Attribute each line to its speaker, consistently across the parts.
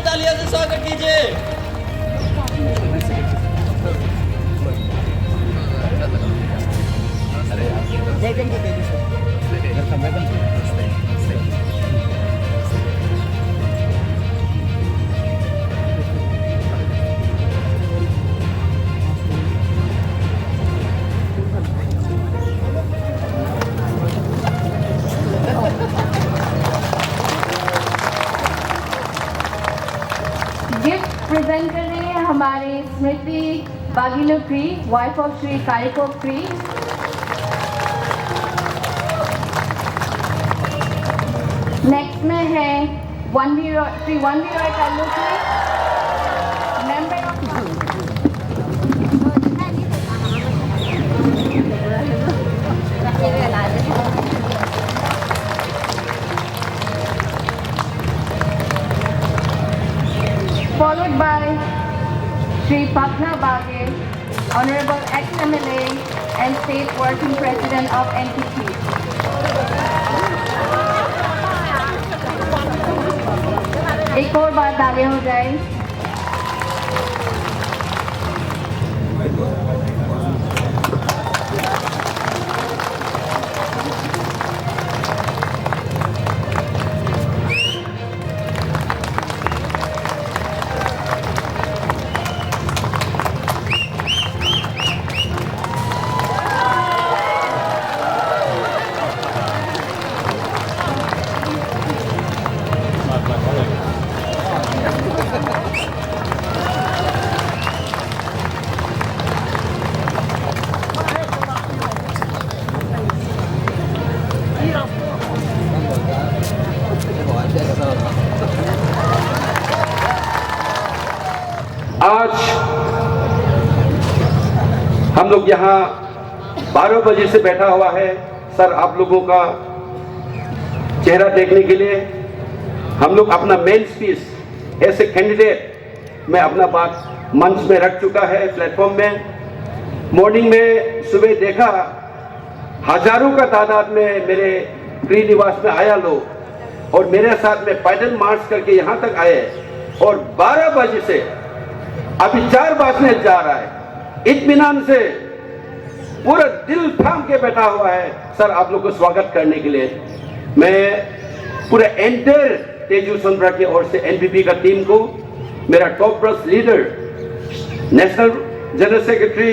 Speaker 1: तालियों से स्वागत कीजिए।
Speaker 2: गिफ्ट प्रेजेंट कर रहे हैं हमारे Smriti Bagilotri, wife of Shri Karikotri. Next में है Shri Vanvi Roy Taluki, member of followed by Shri Patna Baghe, Honorable ex-MLA and State Working President of NPP. एक और बार तालियां हो जाए।
Speaker 3: आज हम लोग यहाँ 12 बजे से बैठा हुआ है सर, आप लोगों का चेहरा देखने के लिए। हम लोग अपना मेन स्पीच ऐसे कैंडिडेट में अपना बात मंच में रख चुका है, प्लेटफॉर्म में। मॉर्निंग में सुबह देखा हजारों का तादाद में मेरे प्रिय निवास में आया लोग और मेरे साथ में पैदल मार्च करके यहाँ तक आए और 12 बजे से अभी 4 बजने जा रहा है, इत्मीनान से पूरा दिल थाम के बैठा हुआ है सर आप लोग को स्वागत करने के लिए। मैं पूरे एंटायर तेजू सोनब्रा की ओर से एनपीपी का टीम को, मेरा top burst leader, national general secretary,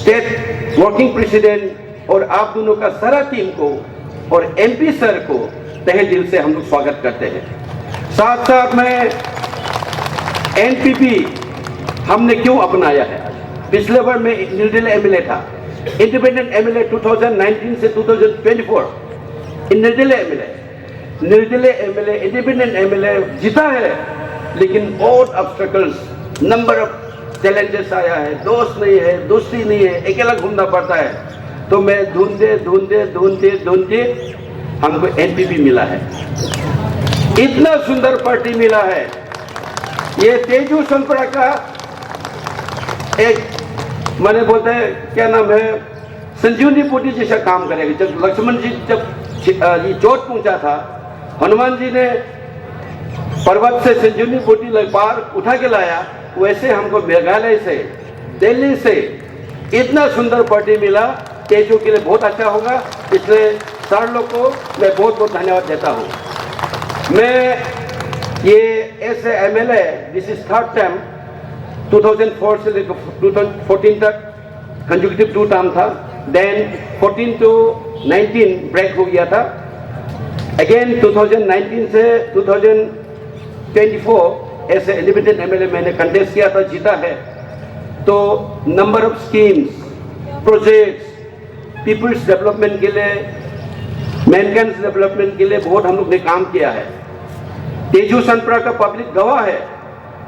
Speaker 3: state working president और आप दोनों का सारा टीम को और एमपी सर को तहे दिल से हम लोग स्वागत करते हैं। साथ साथ में एनपीपी हमने क्यों अपनाया है? पिछले बार में निर्दलीय एमएलए था, इंडिपेंडेंट एमएलए 2019 से 2024 निर्दलीय एमएलए इंडिपेंडेंट एमएलए जीता है, लेकिन बहुत ऑब्स्टेकल्स, नंबर ऑफ चैलेंजेस आया है, दोस्त नहीं है, दोस्ती नहीं है, अकेला घूमना पड़ता है। तो मैं ढूंढते हमको एनपीपी मिला है, इतना सुंदर पार्टी मिला है। ये तेजू सोनपुरा का एक मैंने बोलते हैं क्या नाम है, संजीवनी बूटी जैसा काम करेगा। जब लक्ष्मण जी जब ये चोट पहुंचा था, हनुमान जी ने पर्वत से संजीवनी बूटी पार उठा के लाया, वैसे हमको मेघालय से, दिल्ली से इतना सुंदर पार्टी मिला। तेजू के लिए बहुत अच्छा होगा, इसलिए सर लोग को मैं बहुत बहुत धन्यवाद देता हूँ। मैं ये ऐसे MLA, this is third term, 2004 से लेकर 2014 तक कंसेक्यूटिव 2 टर्म था, देन 14 to 19 ब्रेक हो गया था, अगेन 2019 से 2024 ऐसे इंडिपेंडेंट एमएलए मैंने कंटेस्ट किया था, जीता है। तो number of schemes, projects, peoples development के लिए, मैनकाइंड डेवलपमेंट के लिए बहुत हम लोग ने काम किया है। तेजू सोनपुरा का पब्लिक गवाह है।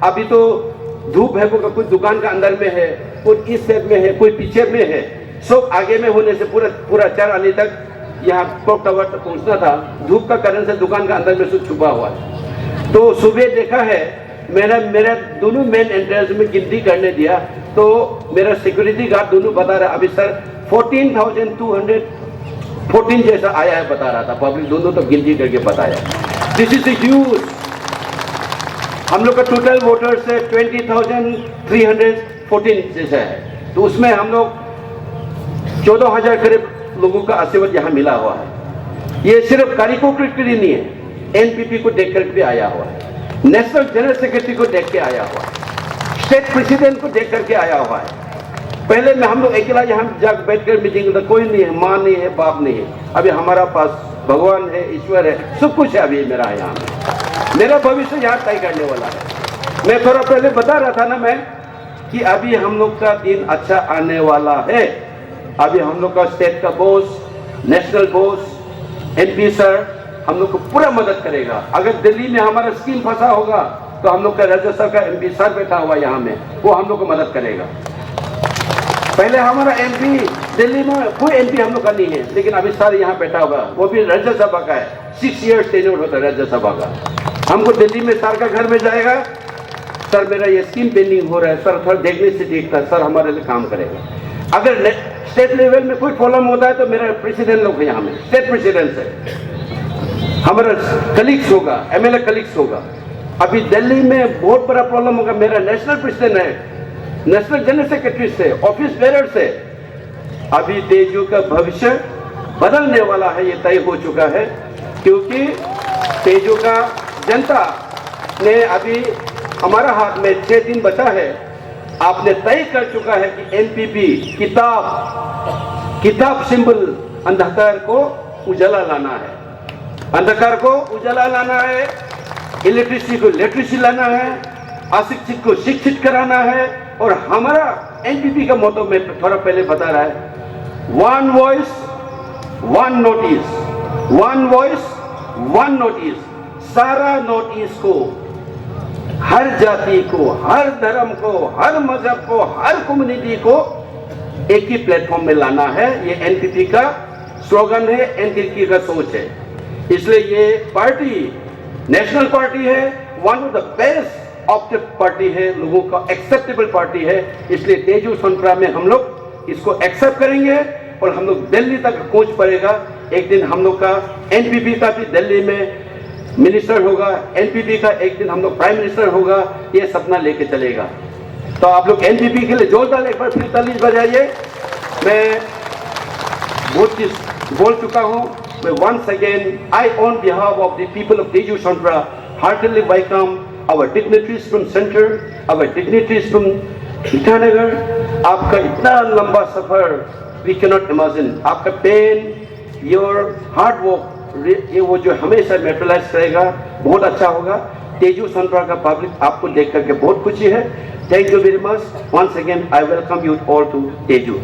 Speaker 3: अभी तो धूप है, कोई दुकान का अंदर में है, कोई इस साइड में है, कोई पीछे में है, सब आगे में होने से पूरा 4 आने तक यहाँ क्लॉक टावर तक पहुँचना था। धूप का कारण से दुकान का अंदर में सब छुपा हुआ है। तो सुबह देखा है, मेरा दोनों मेन एंट्रेंस में गिनती करने दिया, तो मेरा सिक्योरिटी गार्ड दोनों बता रहा अभी सर 14,214 जैसा आया है, बता रहा था। पब्लिक दोनों तो गिनती करके बताया। This is huge. हम लोग का टोटल वोटर्स है 20,314 जैसा है, तो उसमें हम लोग 14,000 करीब लोगों का आशीर्वाद यहाँ मिला हुआ है। ये सिर्फ कारिकोक्री के लिए नहीं है, एनपीपी को देख कर भी आया हुआ है, नेशनल जनरल सेक्रेटरी को देख के आया हुआ है, स्टेट प्रेसिडेंट को देख करके आया हुआ है। पहले में हम लोग अकेला यहाँ जाकर बैठकर मीटिंग, कोई नहीं है, माँ नहीं है, बाप नहीं है। अभी हमारा पास भगवान है, ईश्वर है, सब कुछ है अभी मेरा यहाँ में। मेरा भविष्य यहाँ तय करने वाला है। मैं थोड़ा पहले बता रहा था ना मैं कि अभी हम लोग का दिन अच्छा आने वाला है। अभी हम लोग का स्टेट का boss, national boss, MP sir हम लोग को पूरा मदद करेगा। अगर दिल्ली में हमारा स्कीम फंसा होगा तो हम लोग का राज्यसभा का एमपी सर बैठा हुआ यहाँ में, वो हम लोग को मदद करेगा। पहले हमारा एमपी दिल्ली में कोई एमपी हम लोग का नहीं है, लेकिन अभी सर यहाँ बैठा होगा, वो भी राज्यसभा का है, 6 ईयर्स टेन्योर होता है राज्यसभा का। हमको दिल्ली में सर का घर में जाएगा, सर मेरा ये स्कीम पेंडिंग हो रहा है, सर थोड़ा देखने से देखता है, सर हमारे लिए काम करेगा। अगर स्टेट लेवल में कोई प्रॉब्लम होता है तो मेरा प्रेसिडेंट लोग है यहाँ में, स्टेट प्रेसिडेंट है, हमारा कलीग्स होगा, एमएलए कलीग्स होगा। अभी दिल्ली में बहुत बड़ा प्रॉब्लम होगा, मेरा नेशनल प्रेसिडेंट है, नेशनल जनरल सेक्रेटरी से, ऑफिस बेरर से। अभी तेजू का भविष्य बदलने वाला है, ये तय हो चुका है, क्योंकि तेजू का जनता ने अभी हमारा हाथ में 6 दिन बचा है, आपने तय कर चुका है कि एनपीपी किताब सिंबल अंधकार को उजाला लाना है, अंधकार को उजाला लाना है, इलेक्ट्रिसिटी को इलेक्ट्रिसिटी लाना है, अशिक्षित को शिक्षित कराना है। और हमारा एनपीपी का मोटो में थोड़ा पहले बता रहा है, 1 वॉइस 1 नोटिस, 1 वॉइस 1 नोटिस। सारा नोटिस को, हर जाति को, हर धर्म को, हर मजहब को, हर कम्युनिटी को एक ही प्लेटफॉर्म में लाना है। ये एनपीपी का स्लोगन है, एनपीपी का सोच है। इसलिए ये पार्टी नेशनल पार्टी है, one of the best ऑप्टिव party है, लोगों का एक्सेप्टेबल पार्टी है। इसलिए तेजू सोनप्रा में हम लोग इसको एक्सेप्ट करेंगे और हम लोग दिल्ली तक पहुंच पड़ेगा। एक दिन हम लोग का एनपीपी का भी दिल्ली में मिनिस्टर होगा, एनपीपी का एक दिन हम लोग प्राइम मिनिस्टर होगा, ये सपना लेके चलेगा। तो आप लोग एनपीपी के लिए जोरदार एक बार फिर ताली बजाइए। मैं बहुत चीज बोल चुका हूं। मैं once again, I on behalf of the people of Teju Sonpra heartily welcome our dignitaries from center, our dignitaries from Itanagar. आपका इतना लंबा सफर we cannot imagine। आपका पेन, your hard work, ये वो जो हमेशा मेटलाइज करेगा, बहुत अच्छा होगा। तेजू सोनप्रा का पब्लिक आपको देख करके बहुत खुशी है। Thank you very much. once again I welcome you all to Tezu.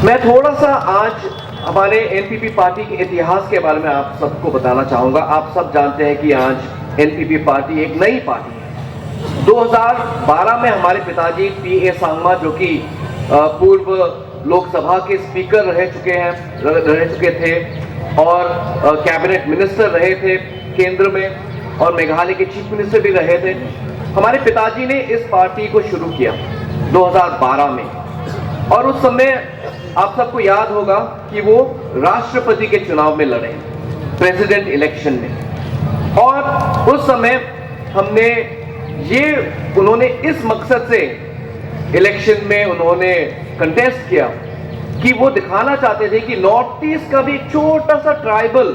Speaker 1: मैं थोड़ा सा आज हमारे एनपीपी पार्टी के इतिहास के बारे में आप सबको बताना चाहूँगा। आप सब जानते हैं कि आज एनपीपी पार्टी एक नई पार्टी है। 2012 में हमारे पिताजी पीए सांगमा, जो कि पूर्व लोकसभा के स्पीकर रह चुके थे और कैबिनेट मिनिस्टर रहे थे केंद्र में, और मेघालय के चीफ मिनिस्टर भी रहे थे। हमारे पिताजी ने इस पार्टी को शुरू किया 2012 में, और उस समय आप सबको याद होगा कि वो राष्ट्रपति के चुनाव में लड़े, प्रेसिडेंट इलेक्शन में। और उस समय उन्होंने इस मकसद से इलेक्शन में उन्होंने कंटेस्ट किया कि वो दिखाना चाहते थे कि नॉर्थ ईस्ट का भी एक छोटा सा ट्राइबल,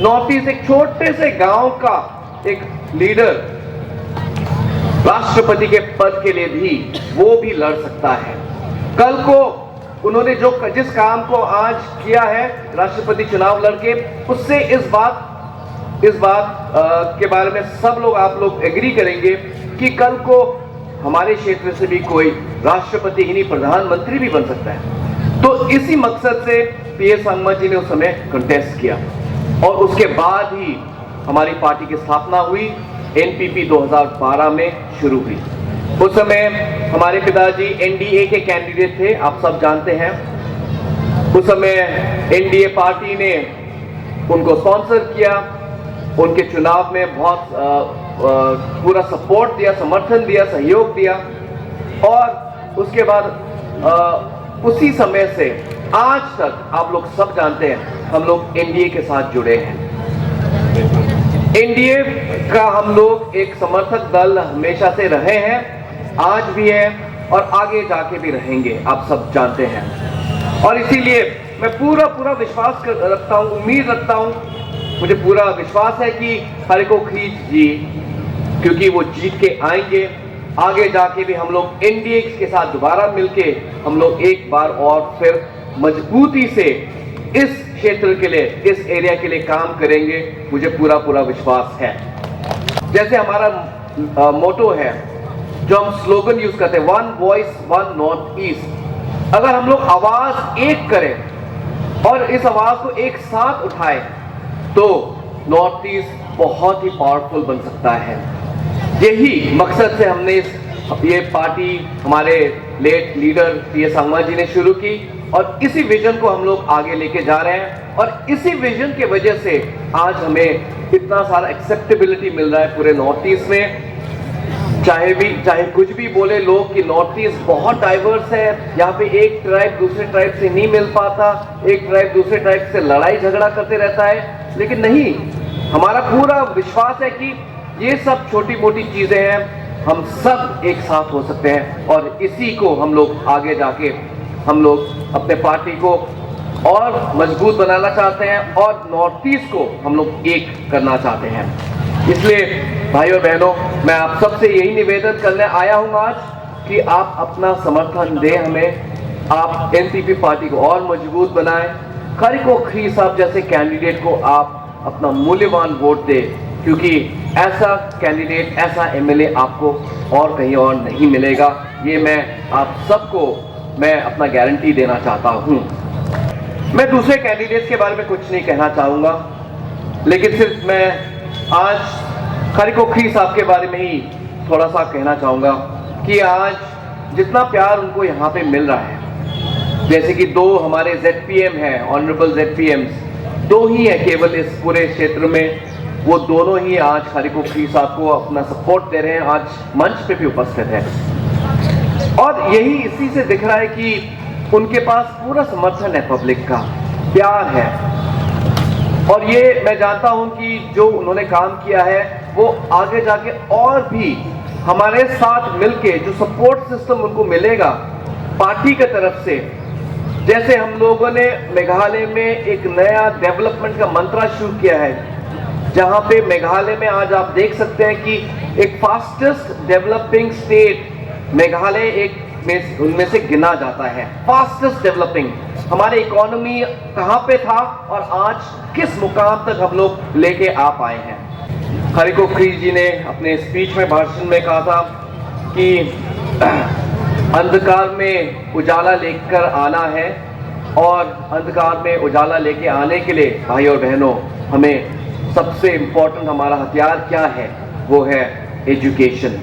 Speaker 1: नॉर्थ ईस्ट एक छोटे से गांव का एक लीडर राष्ट्रपति के पद के लिए भी वो भी लड़ सकता है। कल को उन्होंने जिस काम को आज किया है राष्ट्रपति चुनाव लड़के, उससे इस बात के बारे में सब लोग, आप लोग एग्री करेंगे कि कल को हमारे क्षेत्र से भी कोई राष्ट्रपति ही नहीं, प्रधानमंत्री भी बन सकता है। तो इसी मकसद से पीए सांगमा जी ने उस समय कंटेस्ट किया, और उसके बाद ही हमारी पार्टी की स्थापना हुई। एनपीपी 2012 में शुरू हुई। उस समय हमारे पिताजी एनडीए के कैंडिडेट थे, आप सब जानते हैं। उस समय एनडीए पार्टी ने उनको स्पॉन्सर किया, उनके चुनाव में बहुत पूरा सपोर्ट दिया, समर्थन दिया, सहयोग दिया, और उसके बाद उसी समय से आज तक आप लोग सब जानते हैं हम लोग एनडीए के साथ जुड़े हैं। एनडीए का हम लोग एक समर्थक दल हमेशा से रहे हैं, आज भी है और आगे जाके भी रहेंगे, आप सब जानते हैं। और इसीलिए मैं पूरा विश्वास रखता हूँ, उम्मीद रखता हूँ, मुझे पूरा विश्वास है कि कारिको खरीज जी, क्योंकि वो जीत के आएंगे, आगे जाके भी हम लोग एनडीए के साथ दोबारा मिलके हम लोग एक बार और फिर मजबूती से इस क्षेत्र के लिए, इस एरिया के लिए काम करेंगे, मुझे पूरा विश्वास है। जैसे हमारा मोटो है, जो हम स्लोगन यूज करते हैं, one voice one north east. अगर हम लोग आवाज एक करें और इस आवाज को एक साथ उठाएं तो नॉर्थ ईस्ट बहुत ही पावरफुल बन सकता है। यही मकसद से हमने ये पार्टी हमारे लेट लीडर पीएस संगमा जी ने शुरू की और इसी विजन को हम लोग आगे लेके जा रहे हैं। और इसी विजन के वजह से आज हमें इतना सारा एक्सेप्टेबिलिटी मिल रहा है पूरे नॉर्थ ईस्ट में। चाहे कुछ भी बोले लोग कि नॉर्थ ईस्ट बहुत डाइवर्स है, यहाँ पे एक ट्राइब दूसरे ट्राइब से नहीं मिल पाता, एक ट्राइब दूसरे ट्राइब से लड़ाई झगड़ा करते रहता है, लेकिन नहीं, हमारा पूरा विश्वास है कि ये सब छोटी मोटी चीजें हैं, हम सब एक साथ हो सकते हैं और इसी को हम लोग आगे जाके हम लोग अपने पार्टी को और मजबूत बनाना चाहते हैं और नॉर्थ ईस्ट को हम लोग एक करना चाहते हैं। इसलिए भाई और बहनों, मैं आप सबसे यही निवेदन करने आया हूं आज कि आप अपना समर्थन दें हमें, आप एनपीपी पार्टी को और मजबूत बनाएं, कारिको खरीज साहब जैसे कैंडिडेट को आप अपना मूल्यवान वोट दें, क्योंकि ऐसा कैंडिडेट, ऐसा एमएलए आपको और कहीं और नहीं मिलेगा। ये मैं आप सबको मैं अपना गारंटी देना चाहता हूं। मैं दूसरे कैंडिडेट्स के बारे में कुछ नहीं कहना चाहूंगा, लेकिन सिर्फ मैं आज कारिको खरीज साहब के बारे में ही थोड़ा सा कहना चाहूंगा कि आज जितना प्यार उनको यहाँ पे मिल रहा है, जैसे कि दो हमारे ZPM हैं, ऑनरेबल ZPMs, दो ही है केवल इस पूरे क्षेत्र में, वो दोनों ही आज कारिको खरीज साहब को अपना सपोर्ट दे रहे हैं, आज मंच पे भी उपस्थित है। और यही इसी से दिख रहा है कि उनके पास पूरा समर्थन है, पब्लिक का प्यार है। और ये मैं जानता हूं कि जो उन्होंने काम किया है वो आगे जाके और भी हमारे साथ मिलके जो सपोर्ट सिस्टम उनको मिलेगा पार्टी की तरफ से, जैसे हम लोगों ने मेघालय में एक नया डेवलपमेंट का मंत्रा शुरू किया है, जहां पे मेघालय में आज आप देख सकते हैं कि एक फास्टेस्ट डेवलपिंग स्टेट मेघालय एक में उनमें से गिना जाता है। फास्टेस्ट डेवलपिंग, हमारे इकोनॉमी कहां पे था और आज किस मुकाम तक हम लोग लेके आ पाए हैं। कारिको खरीज जी ने अपने स्पीच में, भाषण में कहा था कि अंधकार में उजाला लेकर आना है और अंधकार में उजाला लेके आने के लिए भाई और बहनों, हमें सबसे इंपॉर्टेंट हमारा हथियार क्या है, वो है एजुकेशन।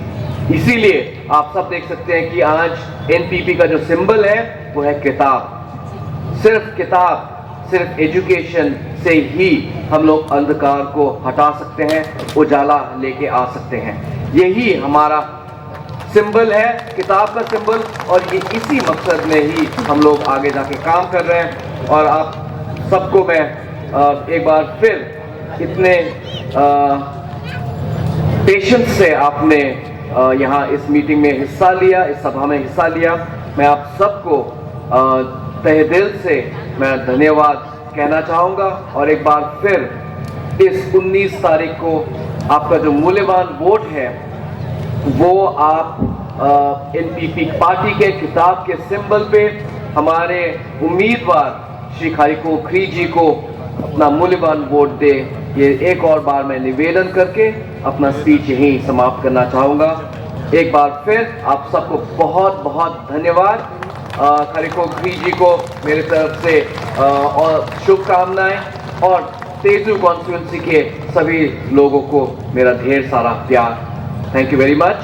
Speaker 1: इसीलिए आप सब देख सकते हैं कि आज एनपीपी का जो सिंबल है वो है किताब। किताब, सिर्फ एजुकेशन से ही हम लोग अंधकार को हटा सकते हैं, उजाला लेके आ सकते हैं। यही हमारा सिंबल है, किताब का सिंबल, और ये इसी मकसद में ही हम लोग आगे जाके काम कर रहे हैं। और आप सबको मैं एक बार फिर इतने पेशेंस से आपने यहाँ इस मीटिंग में हिस्सा लिया, इस सभा में हिस्सा लिया, मैं आप सबको तहे दिल से मैं धन्यवाद कहना चाहूँगा। और एक बार फिर इस 19 तारीख को आपका जो मूल्यवान वोट है वो आप एनपीपी पार्टी के किताब के सिंबल पे हमारे उम्मीदवार श्री कारिको खरीज जी को अपना मूल्यवान वोट दे। ये एक और बार मैं निवेदन करके अपना स्पीच यहीं समाप्त करना चाहूँगा। एक बार फिर आप सबको बहुत बहुत धन्यवाद। कारिको खरीज जी को मेरे तरफ से और शुभकामनाएं, और तेजू कॉन्स्टिट्यूंसी के सभी लोगों को मेरा ढेर सारा प्यार। Thank you very much.